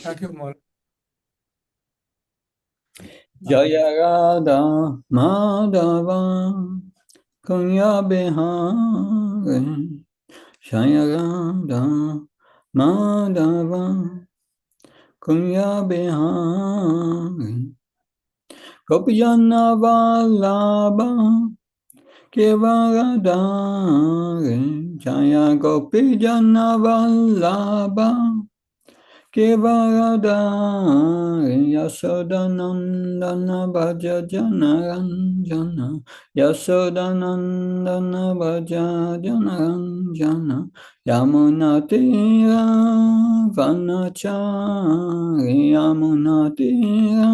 Thank you, Mal. Jaya Radha Madhava Kunya Bihari Jaya Radha Madhava Kunya Bihari Gopijana Vallabha Kevaradari Jaya Gopijana Vallabha Kevaradari Yasodanandana Bhaja Janaranjana Yasodanandana Bhaja Janaranjana Yamunatira Vanachari Yamunatira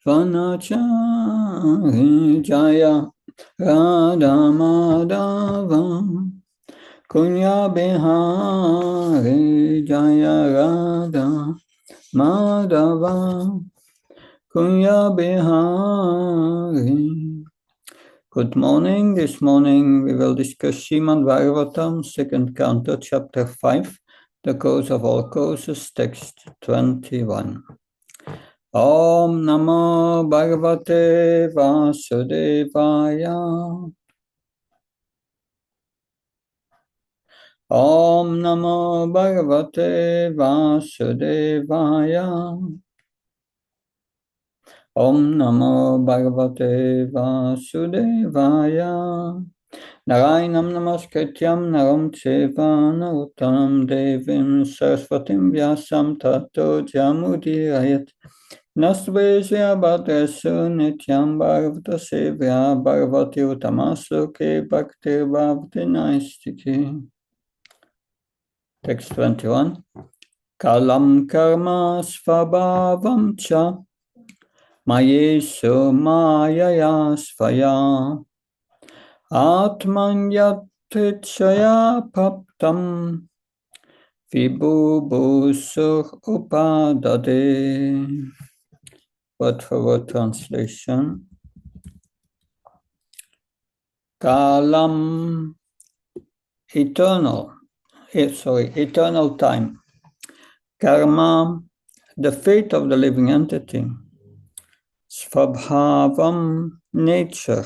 Vanachari Jaya Radha Madhava Kunya Bihari Jaya Radha Madhava Kunya Bihari. Good morning. This morning we will discuss Srimad Bhagavatam, second canto, chapter 5, the cause of all causes, text 21. Om Namo Bhagavate Vasudevaya. Om Namo Bhagavate Vasudevaya. Om Namo Bhagavate Vasudevaya. Narayanam Namaskrityam Naram Cheva Narottam Devim Saraswatim Vyasam Tato Jamudirayat. Nastvesya Bhadrasu Nityam Bhagavata Sevya Bhagavati Uttamasloke Bhakti Bhavati Naistiki. Text 21. Kalam karma svabhavam cha mayesu mayaya svaya atman yatitchaya paptam vibhubhusur upadade. Word for word translation. Kalam, eternal. Eternal time. Karma, the fate of the living entity. Svabhavam, nature.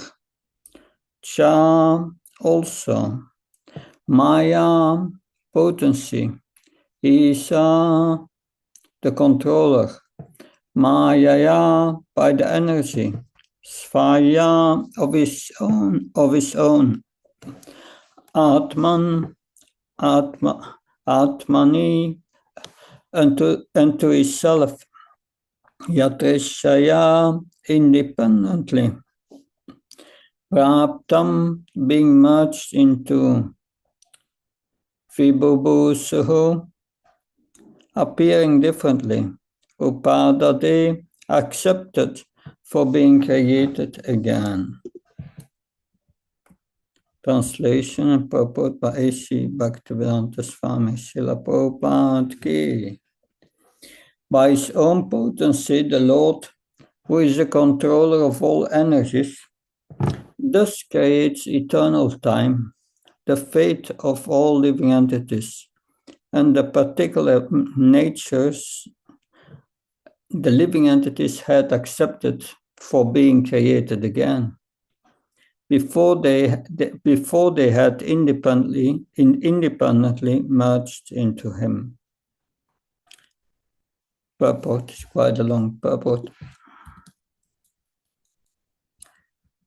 Cha, also. Maya, potency. Isa, the controller. Mayaya, by the energy. Svaya, of his own. Atman, Atmani, unto himself. Yateshaya, independently. Praptam, being merged into. Vibhubhusuhu, appearing differently. Upadade, accepted for being created again. Translation and purport by A.C. Bhaktivedanta Swami Srila Prabhupada Ki. By his own potency, the Lord, who is the controller of all energies, thus creates eternal time, the fate of all living entities, and the particular natures the living entities had accepted for being created again. Before they had independently merged into him. Purport is quite a long purport.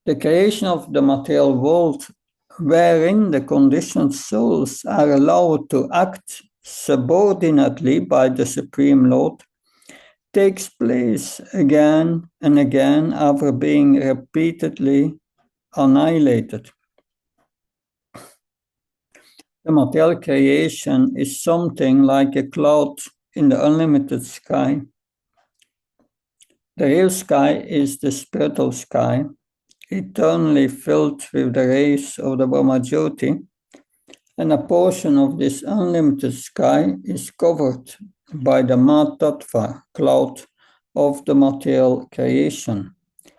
The creation of the material world, wherein the conditioned souls are allowed to act subordinately by the Supreme Lord, takes place again and again after being repeatedly annihilated. The material creation is something like a cloud in the unlimited sky. The real sky is the spiritual sky, eternally filled with the rays of the Brahmajyoti, and a portion of this unlimited sky is covered by the Matattva cloud of the material creation,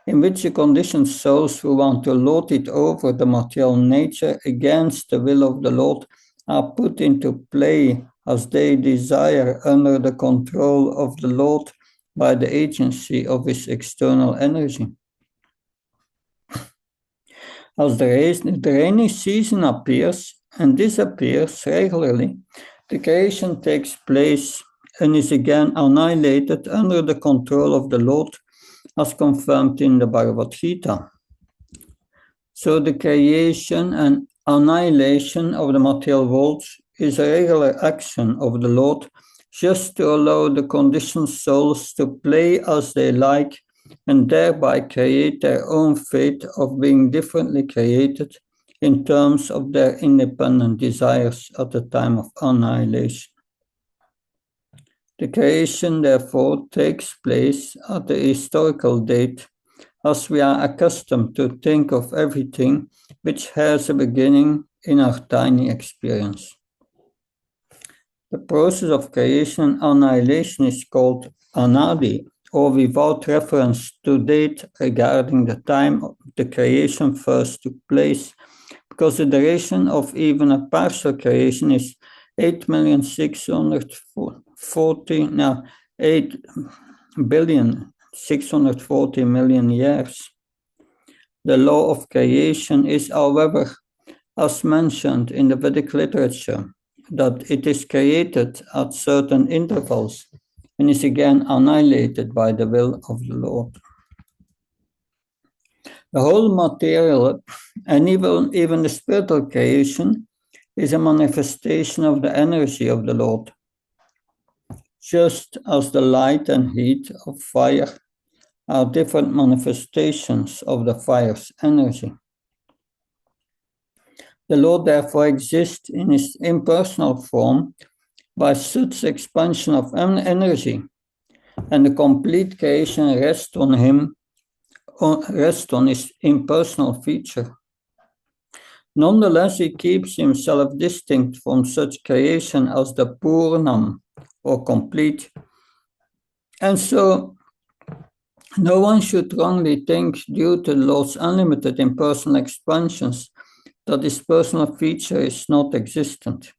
in which the conditioned souls who want to lord it over the material nature against the will of the Lord are put into play as they desire under the control of the Lord by the agency of his external energy. As the rainy season appears and disappears regularly, the creation takes place and is again annihilated under the control of the Lord, as confirmed in the Bhagavad Gita. So the creation and annihilation of the material world is a regular action of the Lord, just to allow the conditioned souls to play as they like and thereby create their own fate of being differently created in terms of their independent desires at the time of annihilation. The creation, therefore, takes place at a historical date, as we are accustomed to think of everything which has a beginning in our tiny experience. The process of creation and annihilation is called anadi, or without reference to date regarding the time the creation first took place, because the duration of even a partial creation is 8,640,000 years. The law of creation is, however, as mentioned in the Vedic literature, that it is created at certain intervals and is again annihilated by the will of the Lord. The whole material and even the spiritual creation is a manifestation of the energy of the Lord, just as the light and heat of fire are different manifestations of the fire's energy. The Lord therefore exists in his impersonal form by such expansion of energy, and the complete creation rests on his impersonal feature. Nonetheless, he keeps himself distinct from such creation as the Purnam, or complete. And so, no one should wrongly think, due to the Lord's unlimited impersonal expansions, that his personal feature is not existent.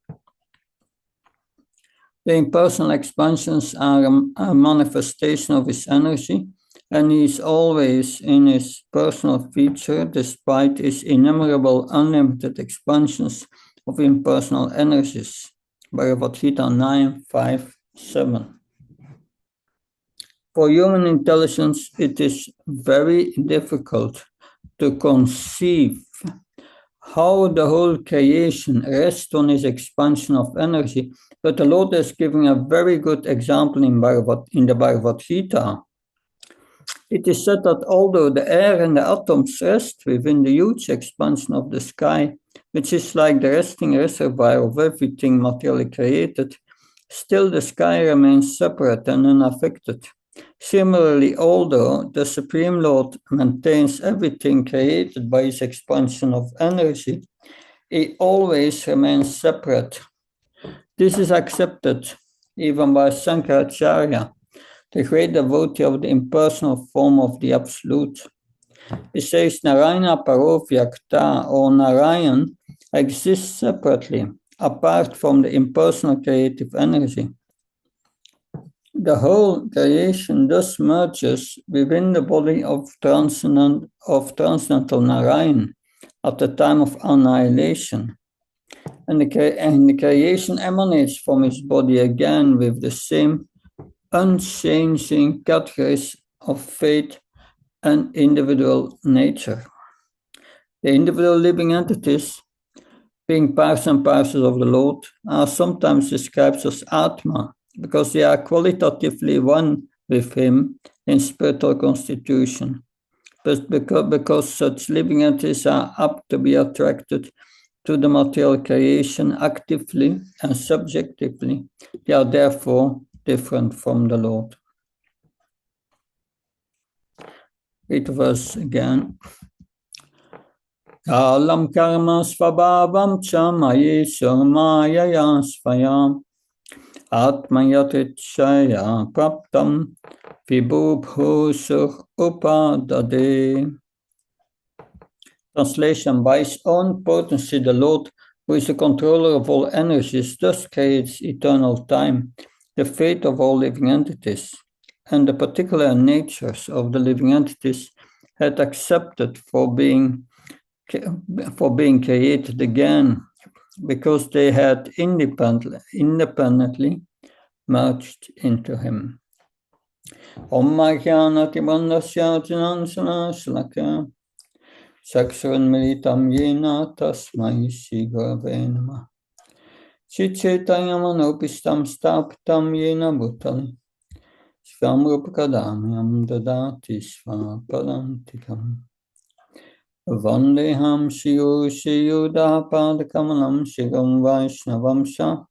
The impersonal expansions are a manifestation of his energy, and he is always in his personal feature despite his innumerable unlimited expansions of impersonal energies. Bhagavad Gita 9:5-7. For human intelligence, it is very difficult to conceive how the whole creation rests on his expansion of energy, but the Lord is giving a very good example in the Bhagavad Gita. It is said that although the air and the atoms rest within the huge expansion of the sky, which is like the resting reservoir of everything materially created, still the sky remains separate and unaffected. Similarly, although the Supreme Lord maintains everything created by his expansion of energy, he always remains separate. This is accepted even by Sankaracharya, the great devotee of the impersonal form of the Absolute. He says Narayana Parovyakta, or Narayan, exists separately, apart from the impersonal creative energy. The whole creation thus merges within the body of transcendental Narayan at the time of annihilation, and the creation emanates from his body again with the same unchanging categories of fate and individual nature. The individual living entities, being parts and parcels of the Lord, are sometimes described as Atma, because they are qualitatively one with him in spiritual constitution. But because such living entities are apt to be attracted to the material creation actively and subjectively, they are therefore different from the Lord. Read the verse again. Kalam karma svabhavam cha mayi shamaya svayam Atmayatichaya praptam vibhubhusur upadade. Translation: by his own potency, the Lord who is the controller of all energies, thus creates eternal time, the fate of all living entities, and the particular natures of the living entities had accepted for being created again, because they had independently merged into him. Om Jnanati Bandasya Jnana Shalakya Sakshavan Militam Yena Tasmai Shri Gurave Namah Shri Chaitanya Manopistam Stapitam Yena Bhutali Svam Rupakadamyam Dadati Svapadantikam Vandeham Shri Shri Padakamalam Shigam Vaishnavam Shah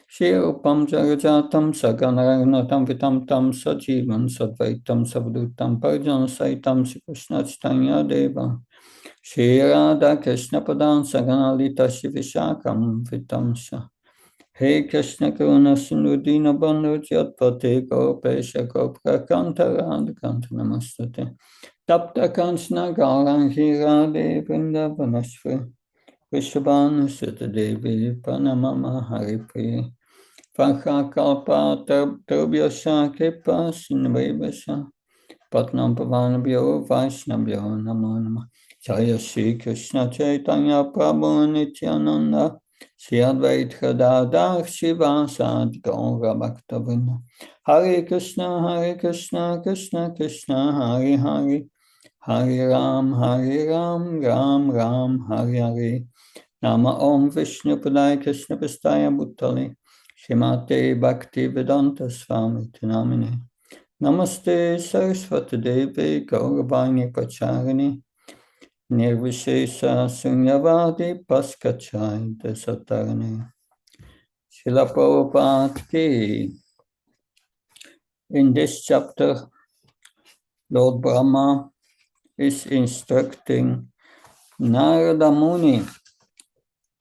Shri Upam Jagajatam Saganaragnatam Vitam Tam Sajivan Sadvaitam Savdutam Parjan Saitam Shri Krishna Chaitanya Deva Shri Radha Krishna Padan Saganalita Shri Vishakam Vitam Shah He Krishna Karuna Sindhu Dina Bandhu Jyatpate Gopesha Gopra Kanta Radha Kanta Namastate Tapta Kanchana Gaurangi Radhe Vrindavanashri Vishabhanu Sutta Devi Panamama Haripriya Vakha kalpa tarbhyasya kripa sinvevasya patnam pavanabhyo vaishnavyo namo namah Jaya Shri Krishna Chaitanya Prabhu Nityananda Shri Advaita Gadadhar Shivasadi Gaura Bhaktavinda Hare Krishna Krishna Krishna Hare Hare Hare Ram Ram Ram Hare Hare Nama Om Vishnu Padaya Krishna Pastaya Bhutale Shrimate Bhakti Vedanta Swami Tinamine Namaste Saraswati Devi Gauravani Pacharini Nirvishesha Sunyavadi Paskachai Desatarane Srila Prabhupada Ki. In this chapter, Lord Brahma is instructing Narada Muni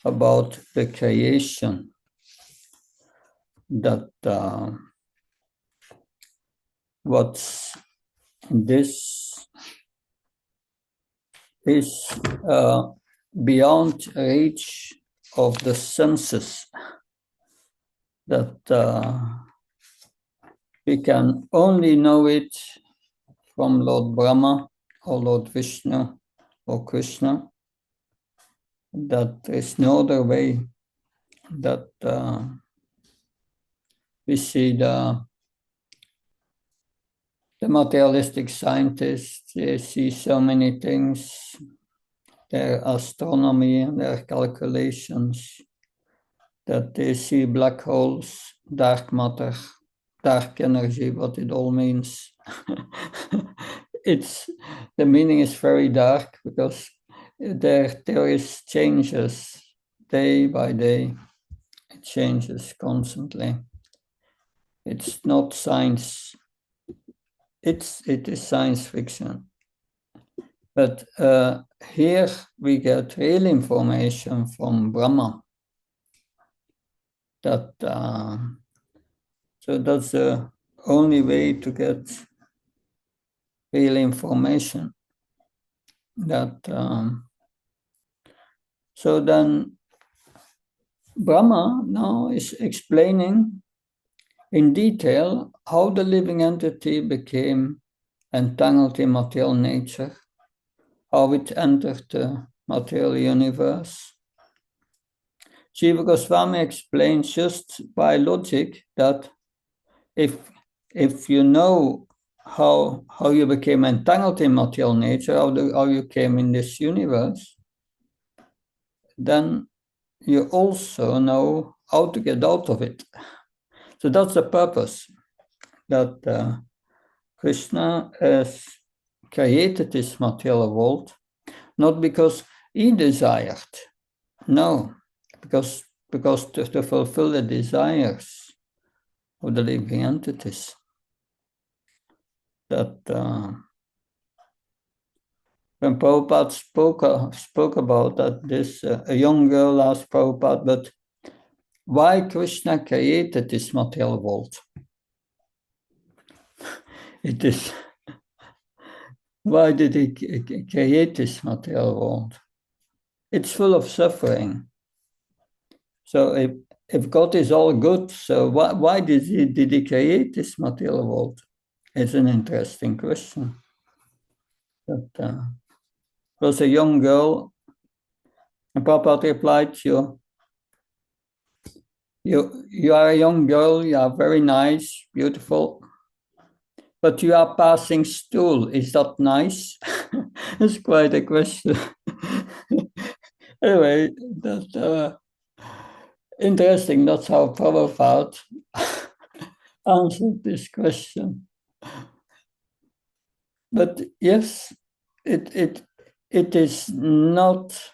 about the creation that what's this is beyond reach of the senses, that we can only know it from Lord Brahma or Lord Vishnu or Krishna, that there is no other way, that we see the materialistic scientists, they see so many things, their astronomy and their calculations, that they see black holes, dark matter, dark energy, what it all means. The meaning is very dark because their theories changes day by day. It changes constantly. It's not science. It is science fiction. But here we get real information from Brahma. That so that's the only way to get real information. That so then Brahma now is explaining in detail how the living entity became entangled in material nature, how it entered the material universe. Jiva Goswami explains just by logic that if you know how you became entangled in material nature, how you came in this universe, then you also know how to get out of it. So that's the purpose, that Krishna has created this material world, not because he desired, no, because to fulfill the desires of the living entities. That when Prabhupada spoke about that, this a young girl asked Prabhupada, but why Krishna created this material world? It is, why did he create this material world? It's full of suffering. So if God is all good, so why did he create this material world? It's an interesting question. But was a young girl, and Prabhupada replied, you are a young girl, you are very nice, beautiful, but you are passing stool. Is that nice? It's quite a question. Anyway, that's interesting. That's how Prabhupada answered this question. But yes, it is not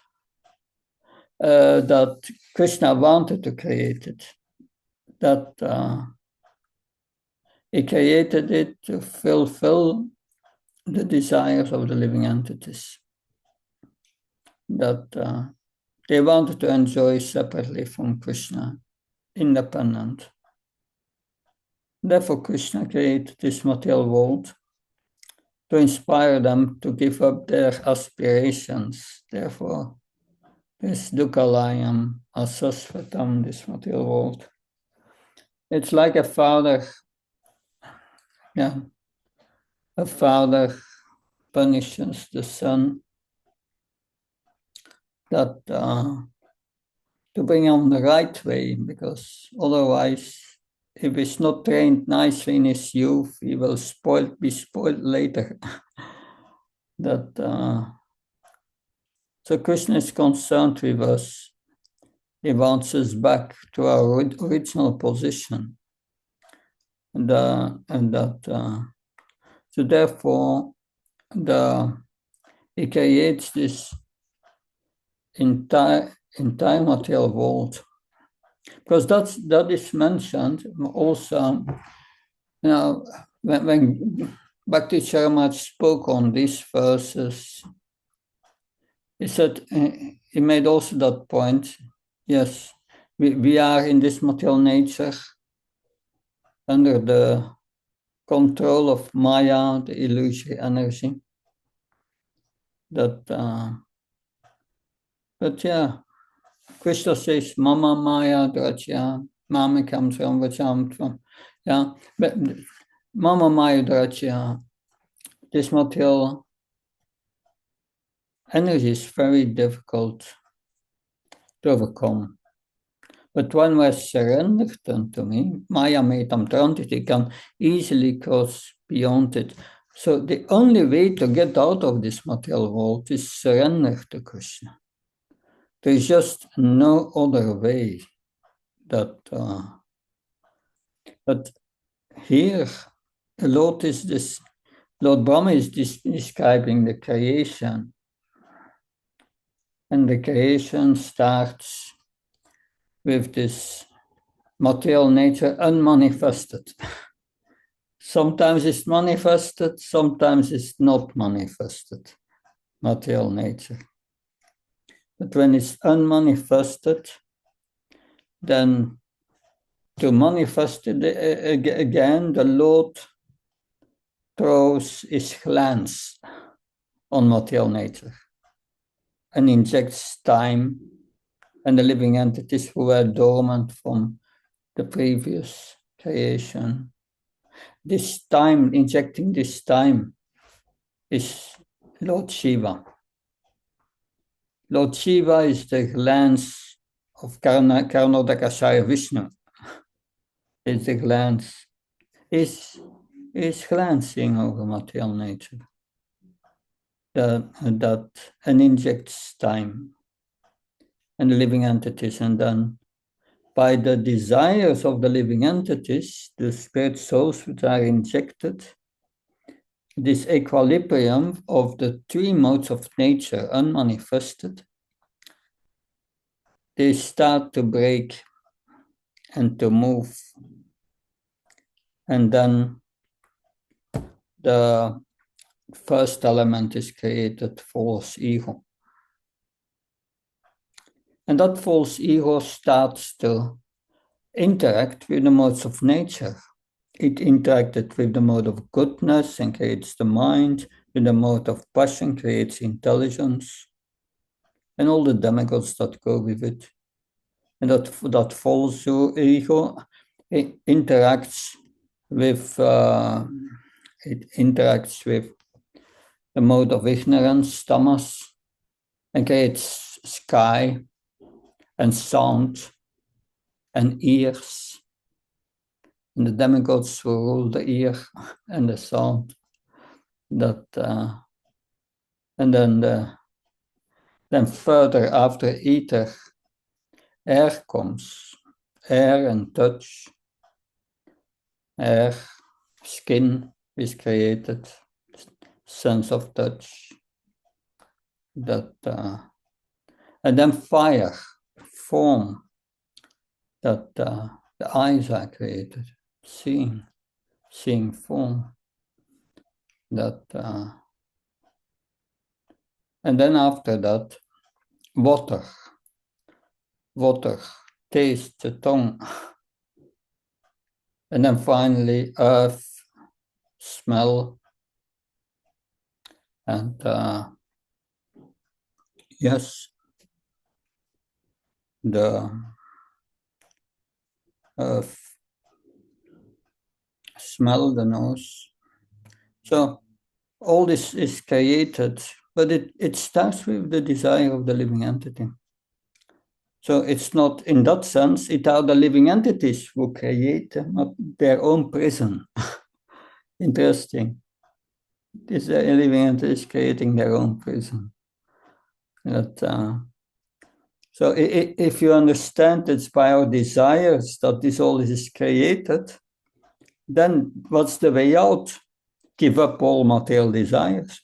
that Krishna wanted to create it, that he created it to fulfill the desires of the living entities, that they wanted to enjoy separately from Krishna, independent. Therefore, Krishna created this material world to inspire them to give up their aspirations. Therefore, this dukkhalayam asasvatam, this material world. It's like a father, a father punishes the son that to bring him on the right way, because otherwise, if he's not trained nicely in his youth, he will be spoiled later. So Krishna is concerned with us. He wants us back to our original position. So therefore, he creates this entire material world, because that is mentioned also. When Bhakti Charamaj spoke on these verses, he said, he made also that point. Yes, we are in this material nature under the control of Maya, the illusory energy. But yeah, Krishna says, Mama Maya Drachya, Mamikam Sramvacham. Yeah, but Mama Maya Drachya, this material energy is very difficult to overcome. But when we're surrendered unto me, Maya Metam Trantiti can easily cross beyond it. So the only way to get out of this material world is surrender to Krishna. There is just no other way. But here, Lord Brahma is describing the creation, and the creation starts with this material nature unmanifested. Sometimes it's manifested, sometimes it's not manifested, material nature. But when it's unmanifested, then to manifest it again, the Lord throws his glance on material nature and injects time, and the living entities who were dormant from the previous creation. This time, injecting this time, is Lord Shiva. Lord Shiva is the glance of Karnodakasaya Vishnu. It's the glance. Is glancing over material nature that and injects time and the living entities, and then by the desires of the living entities, the spirit souls which are injected, this equilibrium of the three modes of nature unmanifested, they start to break and to move. And then the first element is created, false ego. And that false ego starts to interact with the modes of nature. It interacted with the mode of goodness and creates the mind, with the mode of passion creates intelligence, and all the demigods that go with it. and that false ego interacts with the mode of ignorance, tamas, and creates sky and sound and ears. And the demigods who rule the ear and the sound. And then further after ether, air comes. Air and touch. Air, skin is created. Sense of touch. And then fire, form. The eyes are created. Seeing form. And then after that, water, taste, the tongue. And then finally, earth, smell, and yes, the earth, smell, the nose. So all this is created, but it starts with the desire of the living entity. So it's not, in that sense, it are the living entities who create their own prison. Interesting. These living entities creating their own prison. So if you understand it's by our desires that this all is created, then what's the way out? Give up all material desires.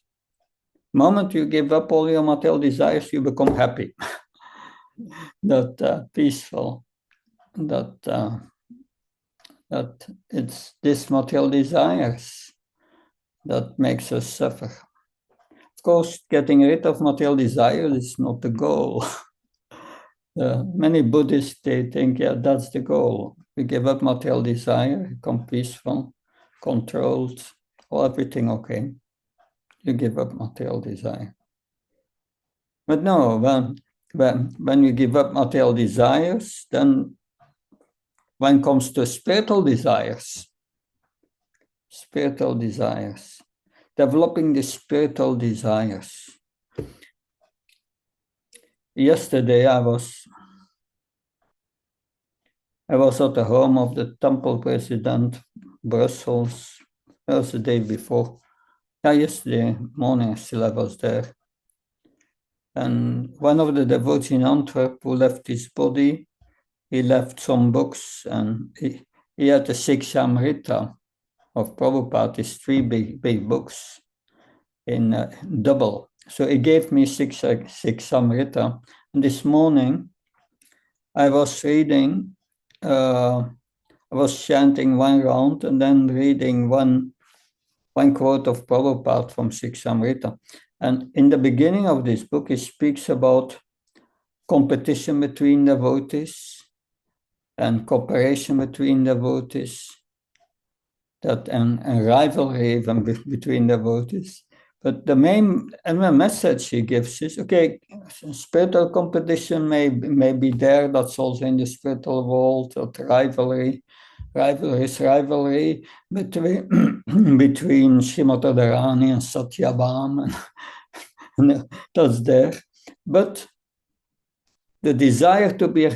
The moment you give up all your material desires, you become happy. Peaceful. That it's this material desires that makes us suffer. Of course, getting rid of material desires is not the goal. Many Buddhists, they think, yeah, that's the goal. We give up material desire, become peaceful, controlled, everything okay. You give up material desire. But no, when you give up material desires, then when it comes to spiritual desires, developing the spiritual desires. Yesterday I was at the home of the temple president, Brussels. That was the day before. Yeah, yesterday morning still I was there. And one of the devotees in Antwerp who left his body, he left some books, and he had the Siksamrita of Prabhupada, these three big books in double. So he gave me Siksamrita. And this morning I was reading, I was chanting one round and then reading one quote of Prabhupada from Siksamrita. And in the beginning of this book, he speaks about competition between devotees and cooperation between devotees, and rivalry even between devotees. But the main message he gives is, okay, spiritual competition may be there, that's also in the spiritual world, that rivalry between Srimati Radharani and Satyabham, and that's there. But the desire to be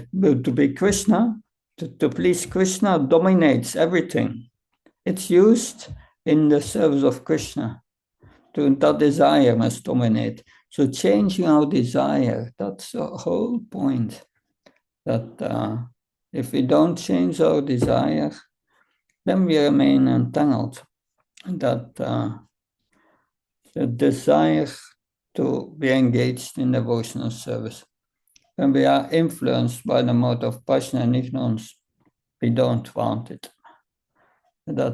Krishna, to please Krishna, dominates everything. It's used in the service of Krishna. That desire must dominate. So changing our desire, that's the whole point. That if we don't change our desire, then we remain entangled. That the desire to be engaged in devotional service. When we are influenced by the mode of passion and ignorance, we don't want it. By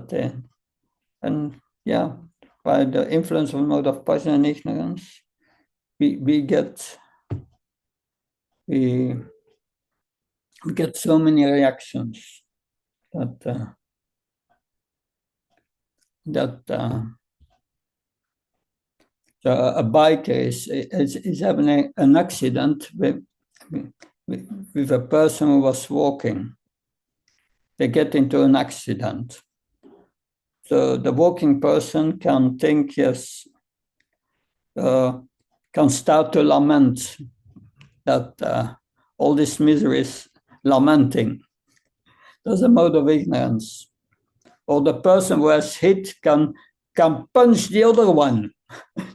the influence of the mode of passion and ignorance, we get so many reactions that a biker is having an accident with a person who was walking. They get into an accident. So the walking person can think, yes, can start to lament that all this misery is lamenting. That's a mode of ignorance. Or the person who has hit can punch the other one.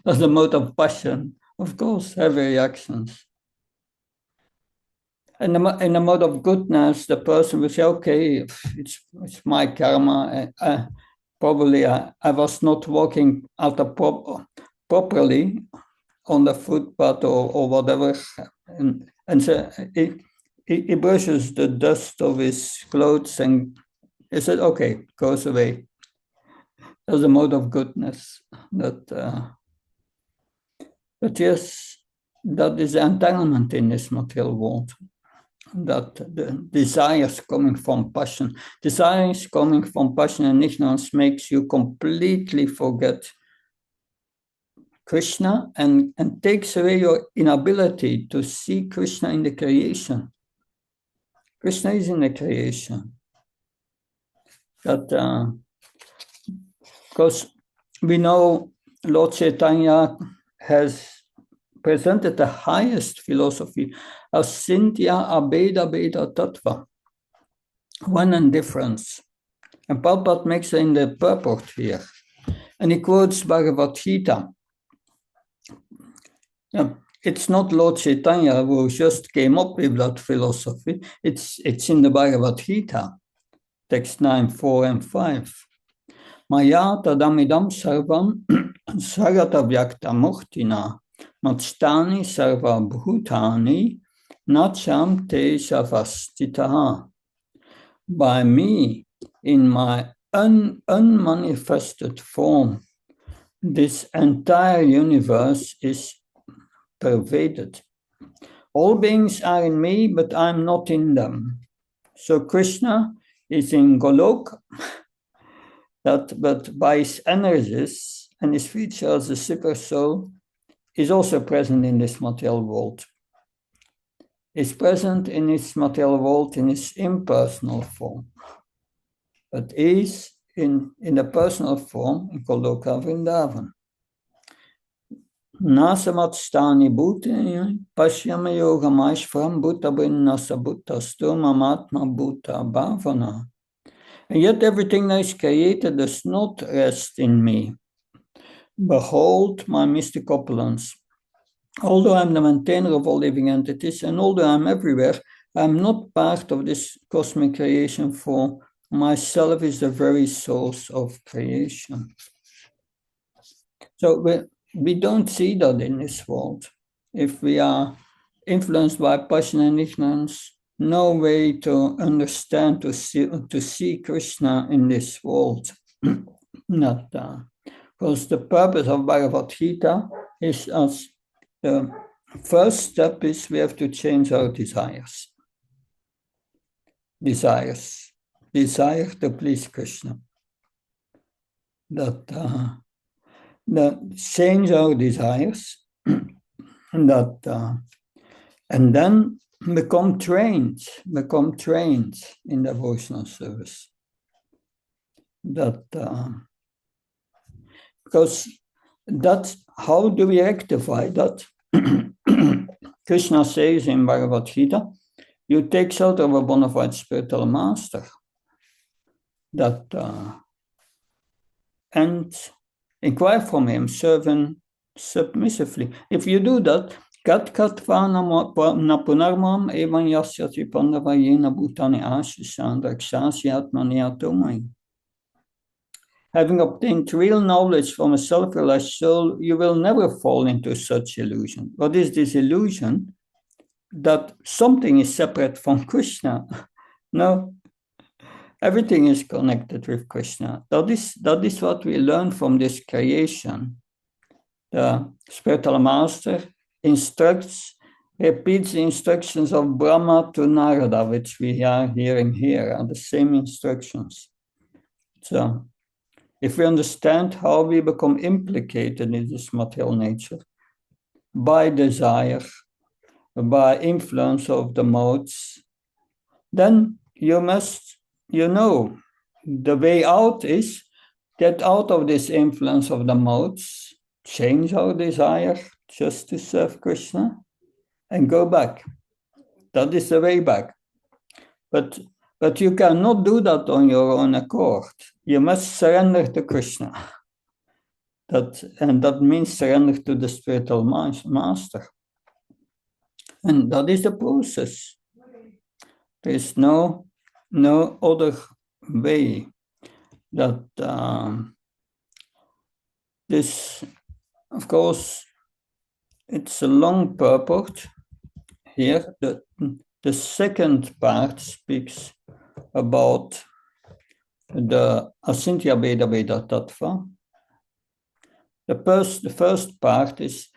That's a mode of passion. Of course, heavy reactions. In the mode of goodness, the person will say, okay, it's my karma. Probably I was not walking properly on the footpath or whatever. And so he brushes the dust of his clothes and he said, okay, goes away. That's a mode of goodness. But yes, that is entanglement in this material world. That the desires coming from passion. Desires coming from passion and ignorance makes you completely forget Krishna and takes away your inability to see Krishna in the creation. Krishna is in the creation. That because we know Lord Chaitanya has presented the highest philosophy as Sindhya Abheda Bheda Tattva, one and difference. And Prabhupada makes it in the purport here. And he quotes Bhagavad Gita. It's not Lord Chaitanya who just came up with that philosophy. It's in the Bhagavad Gita, text 9, 4, and 5. Maya tadamidam sarvam sarata vyakta muktina matstani sarva bhutani nacham te savastitaha. By me, in my unmanifested form, this entire universe is pervaded. All beings are in me, but I'm not in them. So Krishna is in Golok, but by his energies and his feature as a super soul, is also present in this material world. Is present in this material world in his impersonal form, but is in the personal form in Goloka Vrindavan. Nasamatstani bhutani pashyama yogamashvaram bhuta brinnasa bhutastu mamatma bhuta bhavana. And yet everything that is created does not rest in me. Behold my mystic opulence. Although I'm the maintainer of all living entities, and although I'm everywhere, I'm not part of this cosmic creation, for myself is the very source of creation. So we don't see that in this world. If we are influenced by passion and ignorance, no way to understand, to see Krishna in this world. Not because the purpose of Bhagavad Gita is as the first step is we have to change our desires. Desire to please Krishna. That change our desires, and then become trained in devotional service. Because that's how do we rectify that? Krishna says in Bhagavad Gita, you take shelter of a bona fide spiritual master. And inquire from him, serve him submissively. If you do that, kat katva napunarmam evan yasyati pandavayena bhutani ashisan rakshasi atmani atomai. Having obtained real knowledge from a self-realized soul, you will never fall into such illusion. What is this illusion? That something is separate from Krishna. No, everything is connected with Krishna. That is what we learn from this creation. The spiritual master repeats the instructions of Brahma to Narada, which we are hearing here, are the same instructions. So, if we understand how we become implicated in this material nature, by desire, by influence of the modes, then you must, the way out is get out of this influence of the modes, change our desire just to serve Krishna, and go back. That is the way back. But you cannot do that on your own accord. You must surrender to Krishna. That means surrender to the spiritual master. And that is the process. There is no other way. That this, of course, it's a long purport here. The second part speaks about the Asintya Veda Veda Tattva. The first part is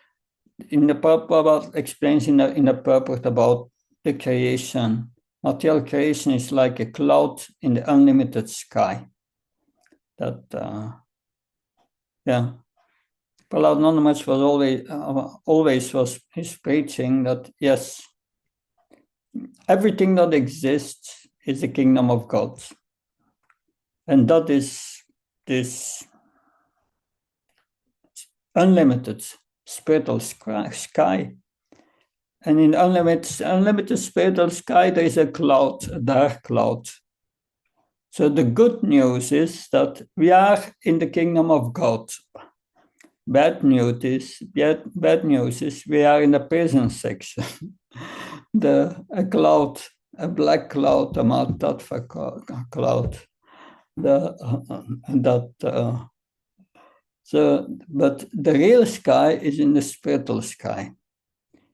in the purport, explains in the purport about the creation. Material creation is like a cloud in the unlimited sky. Prahlad Nanamach was always was his preaching that yes, everything that exists is the kingdom of God, and that is this unlimited spiritual sky. And in unlimited spiritual sky, there is a cloud, a dark cloud. So the good news is that we are in the kingdom of God. Bad news is we are in the prison section. A black cloud, a Maltattva cloud. But the real sky is in the spiritual sky.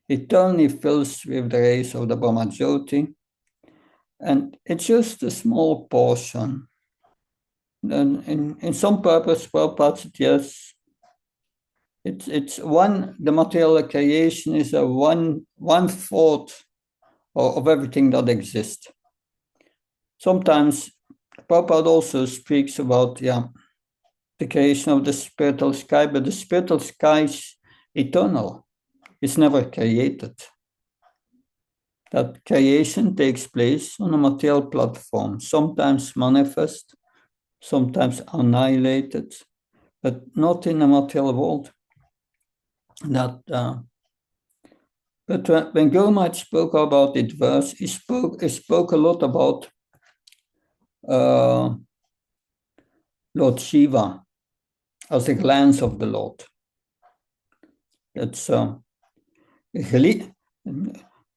Eternally fills with the rays of the Brahma Jyoti, and it's just a small portion. And in some purpose, yes, it's one. The material creation is a one fourth of everything that exists. Sometimes Prabhupada also speaks about the creation of the spiritual sky, but the spiritual sky is eternal. It's never created. That creation takes place on a material platform, sometimes manifest, sometimes annihilated, but not in the material world. But when Guru Maharaj spoke about it verse, he spoke a lot about Lord Shiva as a glance of the Lord. That's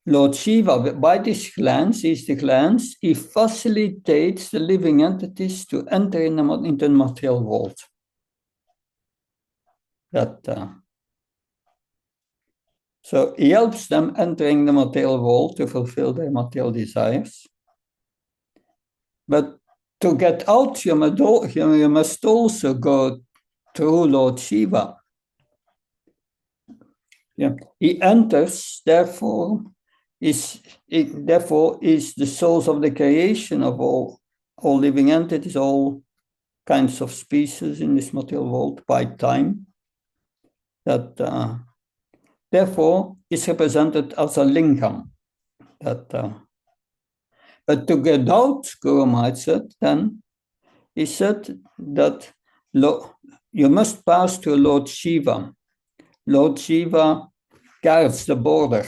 Lord Shiva, by this glance, he facilitates the living entities to enter into the material world. So he helps them entering the material world to fulfill their material desires. But to get out, you must also go through Lord Shiva. He enters, therefore is the source of the creation of all living entities, all kinds of species in this material world by time. Therefore is represented as a lingam. But to get out, Guru Maharaj said, then he said that you must pass to Lord Shiva. Lord Shiva guards the border.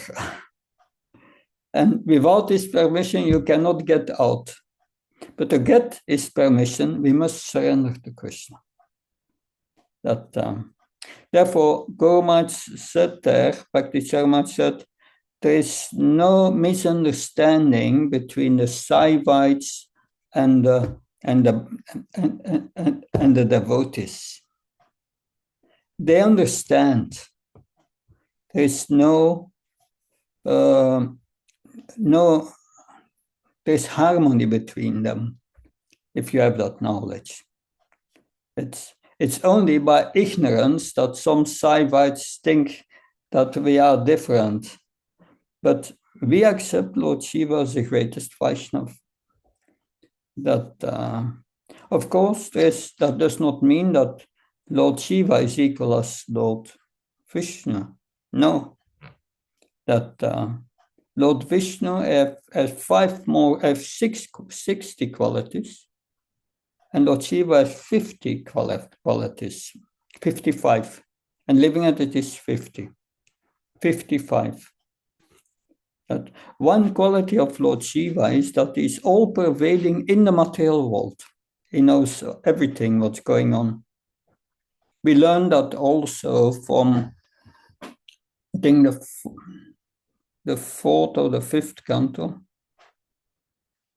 And without his permission, you cannot get out. But to get his permission, we must surrender to Krishna. Therefore, Guru Maharaj said there, Bhakti Sharma said, there is no misunderstanding between the Saivites and the devotees. They understand. There is there's harmony between them if you have that knowledge. It's only by ignorance that some Saivites think that we are different. But we accept Lord Shiva as the greatest Vaishnava. Of course, that does not mean that Lord Shiva is equal as Lord Krishna. No. Lord Vishnu has 60 qualities, and Lord Shiva has 50 qualities, 55, and living at it is 50, 55. That one quality of Lord Shiva is that he's all pervading in the material world. He knows everything what's going on. We learn that also from, I think, the fourth or the fifth canto,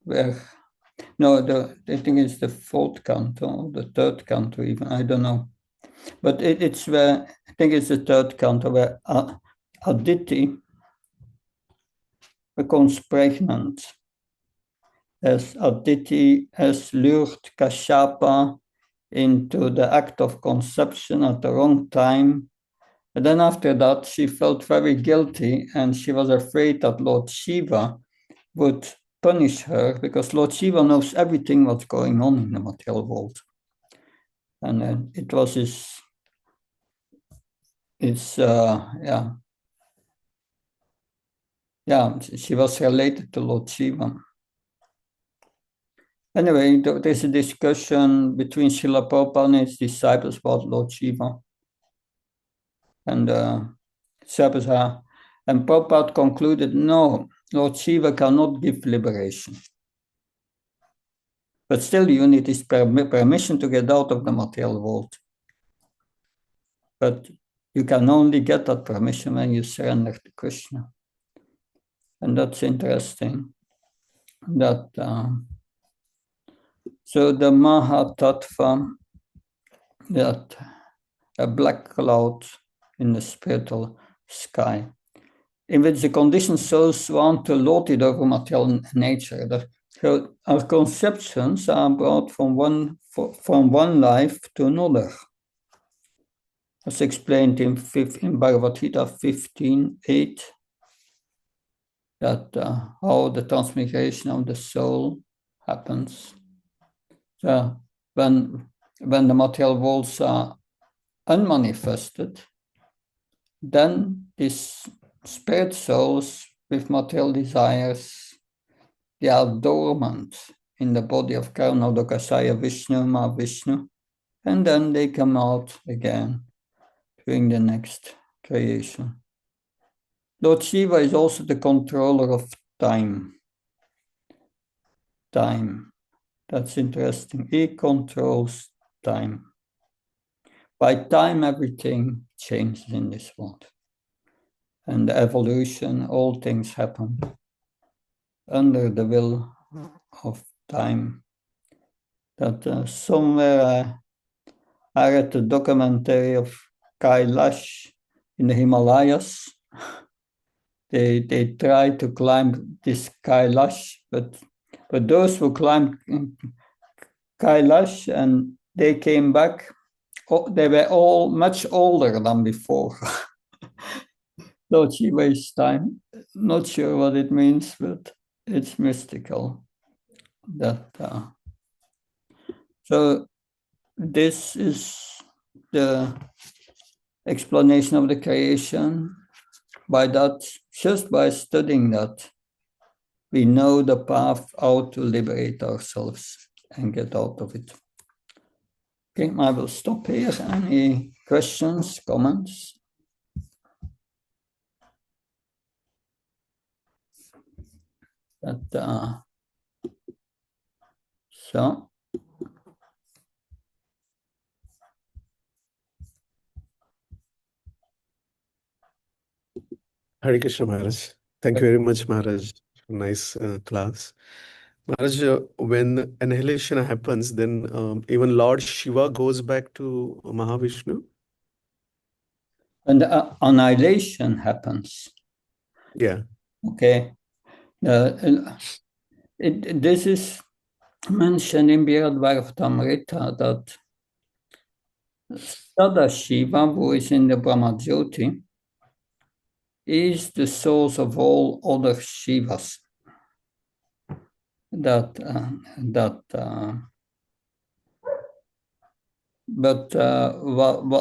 where, no, I think it's the fourth canto, or the third canto even, I don't know. But it's where, I think it's the third canto, where Aditi becomes pregnant, as Aditi has lured Kashyapa into the act of conception at the wrong time. And then after that, she felt very guilty, and she was afraid that Lord Shiva would punish her, because Lord Shiva knows everything what's going on in the material world. And it was she was related to Lord Shiva. Anyway, there's a discussion between Srila Prabhupada and his disciples about Lord Shiva. And Prabhupada concluded, no, Lord Shiva cannot give liberation. But still you need his permission to get out of the material world. But you can only get that permission when you surrender to Krishna. And that's interesting. That so the Mahatattva, that a black cloud in the spiritual sky, in which the conditioned souls want to lord it over material nature. So our conceptions are brought from one life to another. As explained in Bhagavad Gita 15:8, that how the transmigration of the soul happens. So when the material worlds are unmanifested, then these spirit souls with material desires, they are dormant in the body of Karunodakasaya Vishnu, Mahavishnu, and then they come out again during the next creation. Lord Shiva is also the controller of time. Time. That's interesting. He controls time. By time, everything changes in this world. And the evolution, all things happen under the will of time. That somewhere I read a documentary of Kailash in the Himalayas. They try to climb this Kailash, but those who climbed Kailash and they came back, they were all much older than before. Don't she waste time? Not sure what it means, but it's mystical. So this is the explanation of the creation. By that, just by studying that, we know the path how to liberate ourselves and get out of it. Okay, I will stop here. Any questions, comments? So. Hare Krishna Maharaj. Thank you very much, Maharaj. Nice class. Maharaj, when annihilation happens, then even Lord Shiva goes back to Mahavishnu? When the annihilation happens. Yeah. Okay. This is mentioned in Birad Bhagavatamrita that Sadashiva, who is in the Brahmajyoti, is the source of all other Shivas. But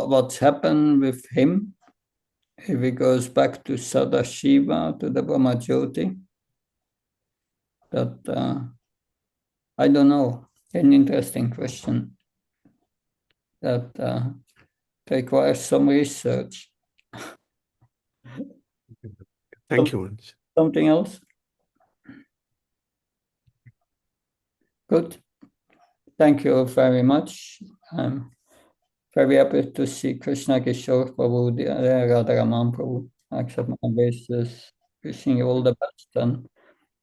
what's happened with him if it goes back to Sadashiva, to the Brahma Jyoti, that I don't know. An interesting question that requires some research. Thank you, Maharaj. Something else? Good. Thank you very much. I'm very happy to see Krishna Kishore Prabhu, Radharaman Prabhu. Accept my wishes. Wishing you all the best. And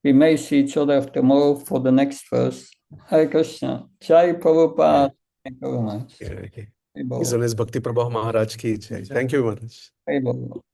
we may see each other tomorrow for the next verse. Hare Krishna. Jai Prabhupada. Thank you very much. Yeah, okay. Hare His Bol. Holiness Bhakti Prabhu Maharaj ki jai. Thank you, Maharaj. Hare Bol.